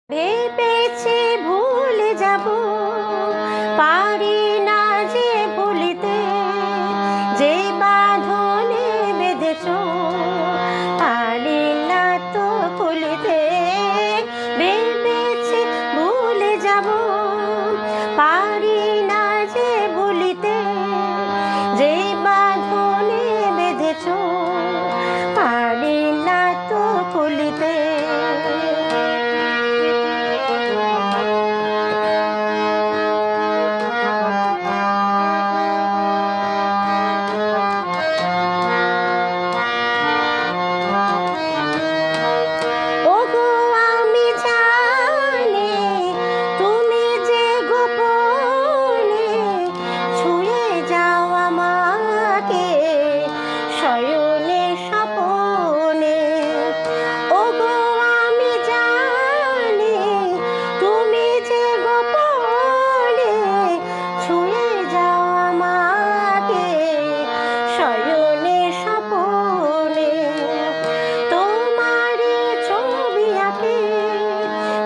ভেবেছি ভুলে যাব, পারি না যে ভুলিতে, যে বাঁধনে বেঁধেছ পারি না তো খুলিতে। ভেবেছি ভুলে যাব, পারি না যে ভুলিতে, যে বাঁধনে বেঁধেছ পারি না তো খুলিতে।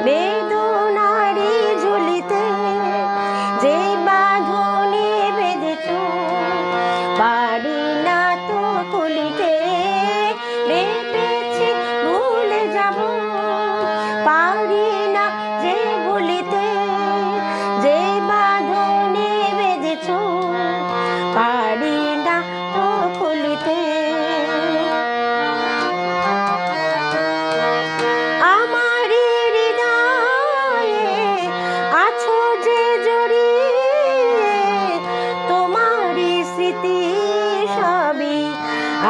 বেদনারি ঝুলিতে যে বাঁধনে বেঁধেছ পারি না তো খুলিতে। ভেবেছি ভুলে যাব, পারি না যে ভুলিতে, যে বাঁধনে বেঁধেছ পারি না তো খুলিতে।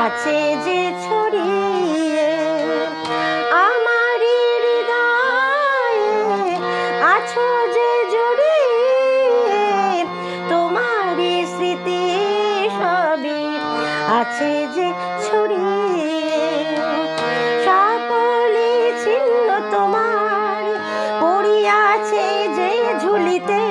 আছে যে ছড়িয়ে আমারই হৃদয়ে, আছো যে জড়িয়ে, তোমারই স্মৃতি সবই আছে যে ছড়িয়ে। সকলে ছিন্ন তোমার পড়িয়াছে যে ঝুলিতে,